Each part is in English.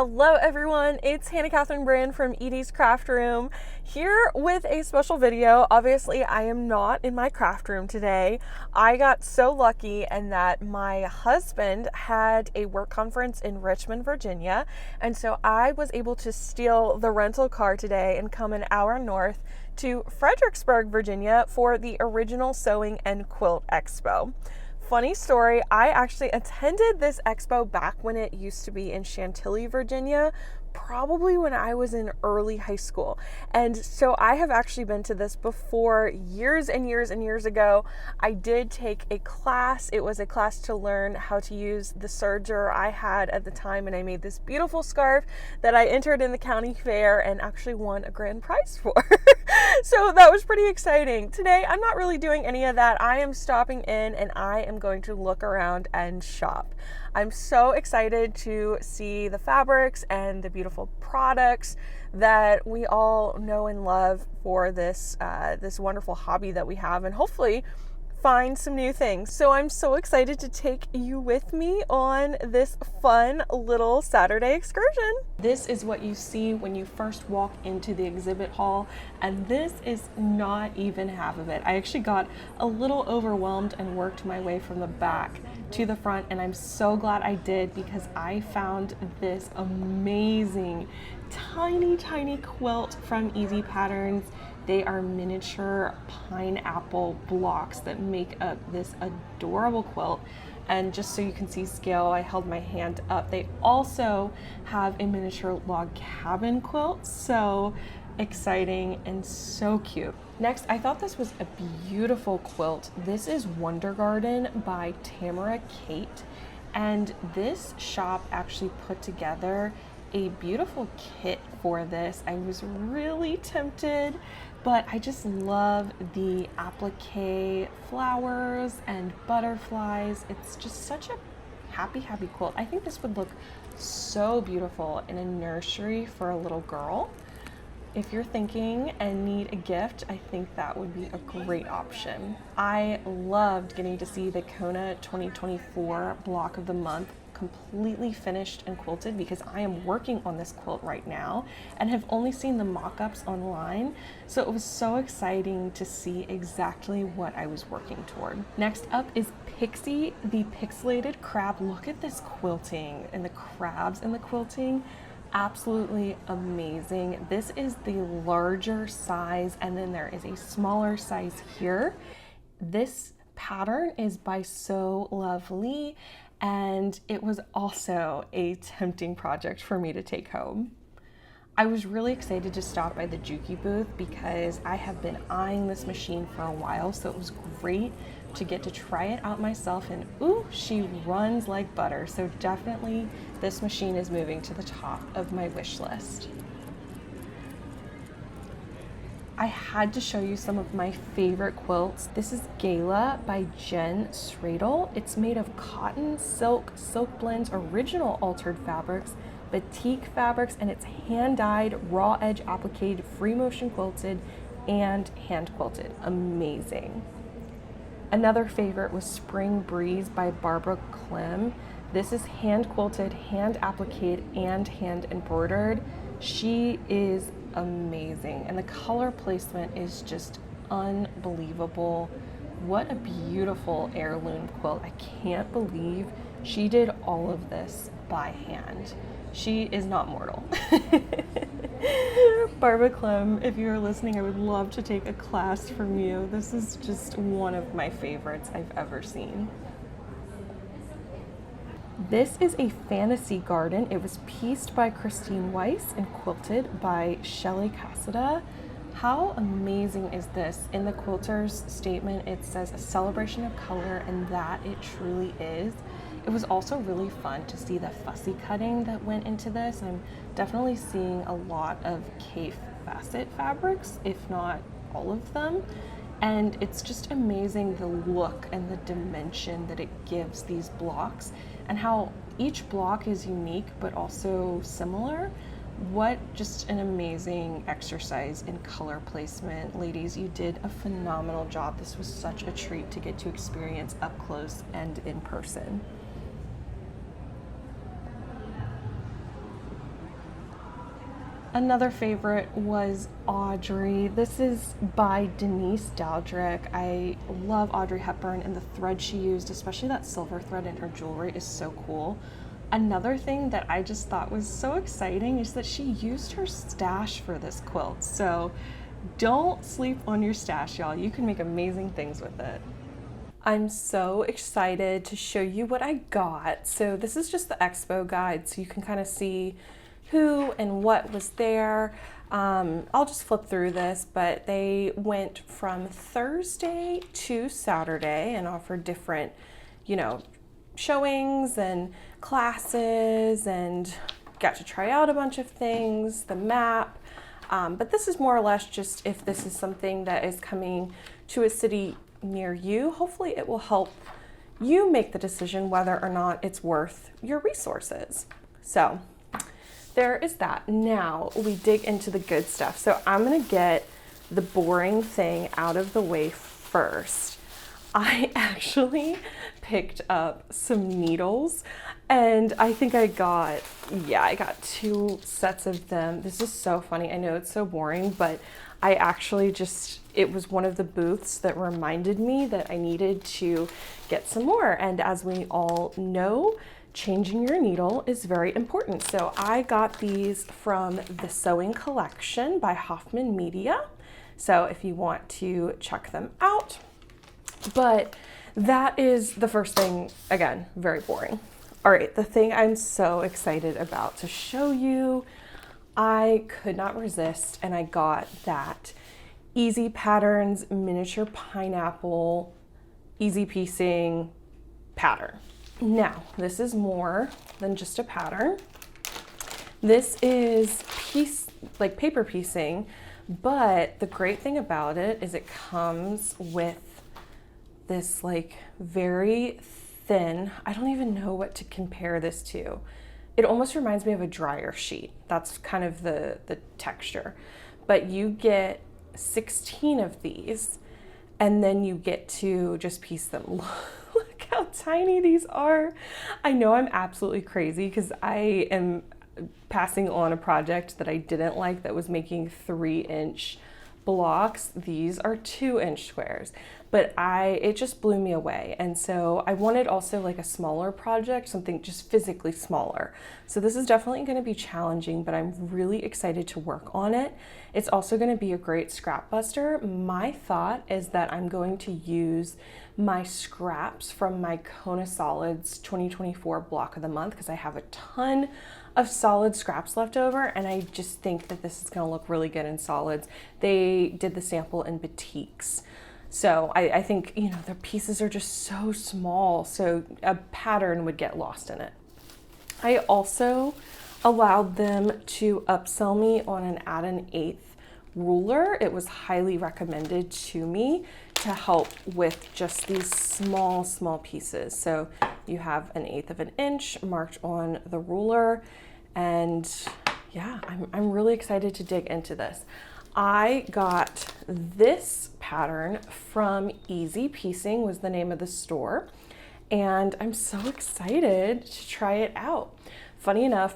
Hello everyone, it's Hannah Catherine Brand from Edie's Craft Room here with a special video. Obviously I am not in my craft room today. I got so lucky in that my husband had a work conference in Richmond, Virginia, and so I was able to steal the rental car today and come an hour north to Fredericksburg, Virginia for the original Sewing and Quilt Expo. Funny story, I actually attended this expo back when it used to be in Chantilly, Virginia, probably when I was in early high school. And so I have actually been to this before years and years and years ago. I did take a class. It was a class to learn how to use the serger I had at the time, and I made this beautiful scarf that I entered in the county fair and actually won a grand prize for. So that was pretty exciting. Today, I'm not really doing any of that. I am stopping in and I am going to look around and shop. I'm so excited to see the fabrics and the beautiful products that we all know and love for this this wonderful hobby that we have, and hopefully find some new things. So I'm so excited to take you with me on this fun little Saturday excursion. This is what you see when you first walk into the exhibit hall, and this is not even half of it. I actually got a little overwhelmed and worked my way from the back to the front, and I'm so glad I did because I found this amazing tiny quilt from Easy Patterns. They are miniature pineapple blocks that make up this adorable quilt. And just so you can see scale, I held my hand up. They also have a miniature log cabin quilt. So exciting and so cute. Next, I thought this was a beautiful quilt. This is Wondergarden by Tamara Kate. And this shop actually put together a beautiful kit for this. I was really tempted, but I just love the applique flowers and butterflies. It's just such a happy quilt. I think this would look so beautiful in a nursery for a little girl. If you're thinking and need a gift, I think that would be a great option. I loved getting to see the Kona 2024 block of the month completely finished and quilted because I am working on this quilt right now and have only seen the mock-ups online. So it was so exciting to see exactly what I was working toward. Next up is Pixie, the Pixelated crab. Look at this quilting and the crabs in the quilting. Absolutely amazing. This is the larger size, and then there is a smaller size here. This pattern is by Sewlovelee, and it was also a tempting project for me to take home. I was really excited to stop by the Juki booth because I have been eyeing this machine for a while, so it was great to get to try it out myself, and ooh, she runs like butter. So definitely this machine is moving to the top of my wish list. I had to show you some of my favorite quilts. This is Gala by Sredl. It's made of cotton, silk, silk blends, original altered fabrics, batik fabrics, and it's hand-dyed, raw edge appliqued, free motion quilted, and hand quilted. Amazing. Another favorite was Spring Breeze by Clem. This is hand quilted, hand appliqued, and hand embroidered. She is amazing, and the color placement is just unbelievable. What a beautiful heirloom quilt. I can't believe she did all of this by hand. She is not mortal. Clem, if you're listening, I would love to take a class from you. This is just one of my favorites I've ever seen. This is a fantasy garden. It was pieced by Weiss and quilted by Shelly Cassata. How amazing is this? In the quilter's statement, it says a celebration of color, and that it truly is. It was also really fun to see the fussy cutting that went into this. I'm definitely seeing a lot of Cape facet fabrics, if not all of them. And it's just amazing the look and the dimension that it gives these blocks, and how each block is unique but also similar. What just an amazing exercise in color placement. Ladies, you did a phenomenal job. This was such a treat to get to experience up close and in person. Another favorite was Audrey. This is by Denise Dowdrick. I love Audrey Hepburn, and the thread she used, especially that silver thread in her jewelry, is so cool. Another thing that I just thought was so exciting is that she used her stash for this quilt. So don't sleep on your stash, y'all. You can make amazing things with it. I'm so excited to show you what I got. So this is just the expo guide, so you can kind of see who and what was there. I'll just flip through this, but they went from Thursday to Saturday and offered different, you know, showings and classes, and got to try out a bunch of things, the map. But this is more or less just if this is something that is coming to a city near you. Hopefully it will help you make the decision whether or not it's worth your resources. So there is that. Now we dig into the good stuff. So I'm gonna get the boring thing out of the way first. I actually picked up some needles, and I think I got 2 sets of them. This is so funny. I know it's so boring, but I actually it was one of the booths that reminded me that I needed to get some more. And as we all know, changing your needle is very important. So I got these from the Sewing Collection by Hoffman Media. So if you want to check them out. But that is the first thing. Again, very boring. All right, the thing I'm so excited about to show you, I could not resist, and I got that Easy Patterns miniature pineapple easy piecing pattern. Now, this is more than just a pattern. This is paper piecing, but the great thing about it is it comes with this like very thin, I don't even know what to compare this to. It almost reminds me of a dryer sheet. That's kind of the texture. But you get 16 of these, and then you get to just piece them. Look how tiny these are. I know I'm absolutely crazy because I am passing on a project that I didn't like that was making 3-inch blocks. These are 2-inch squares, but it just blew me away. And so I wanted also like a smaller project, something just physically smaller. So this is definitely going to be challenging, but I'm really excited to work on it. It's also going to be a great scrap buster. My thought is that I'm going to use my scraps from my Kona Solids 2024 block of the month, because I have a ton of solid scraps left over, and I just think that this is going to look really good in solids. They did the sample in batiks. So I think, you know, their pieces are just so small, so a pattern would get lost in it. I also allowed them to upsell me on an add an 1/8 ruler. It was highly recommended to me to help with just these small pieces. So you have an 1/8 of an inch marked on the ruler, and yeah, I'm really excited to dig into this. I got this pattern from Easy Piecing, was the name of the store, and I'm so excited to try it out. Funny enough,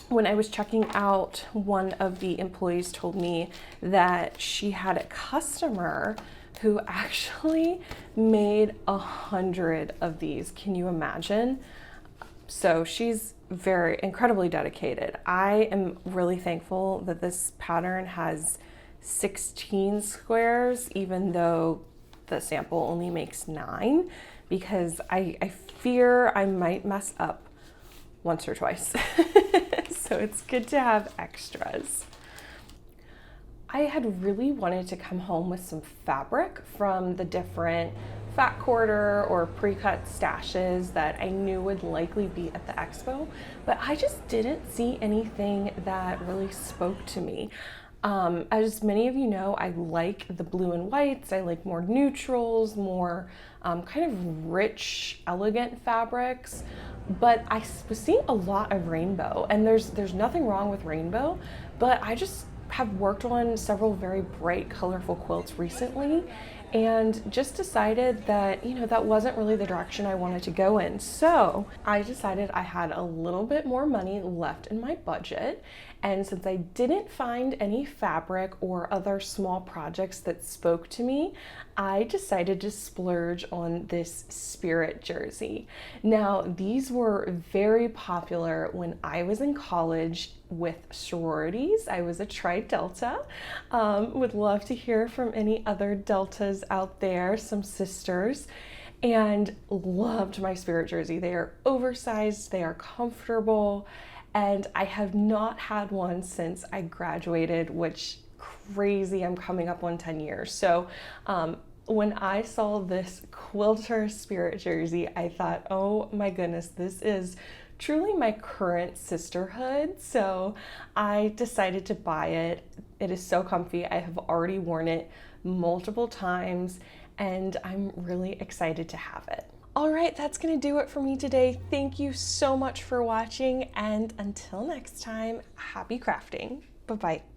when I was checking out, one of the employees told me that she had a customer who actually made 100 of these. Can you imagine? So she's incredibly dedicated. I am really thankful that this pattern has 16 squares, even though the sample only makes 9, because I fear I might mess up once or twice. So it's good to have extras. I had really wanted to come home with some fabric from the different fat quarter or pre-cut stashes that I knew would likely be at the expo, but I just didn't see anything that really spoke to me. As many of you know, I like the blue and whites. I like more neutrals, more kind of rich, elegant fabrics, but I was seeing a lot of rainbow, and there's nothing wrong with rainbow, but I just have worked on several very bright, colorful quilts recently, and just decided that, you know, that wasn't really the direction I wanted to go in. So I decided I had a little bit more money left in my budget. And since I didn't find any fabric or other small projects that spoke to me, I decided to splurge on this spirit jersey. Now, these were very popular when I was in college with sororities. I was a Tri-Delta. Would love to hear from any other Deltas out there, some sisters, and loved my spirit jersey. They are oversized, they are comfortable, and I have not had one since I graduated, which crazy, I'm coming up on 10 years. So when I saw this quilter spirit jersey, I thought, oh my goodness, this is truly my current sisterhood. So I decided to buy it. It is so comfy. I have already worn it multiple times and I'm really excited to have it. All right, that's gonna do it for me today. Thank you so much for watching, and until next time, happy crafting. Bye-bye.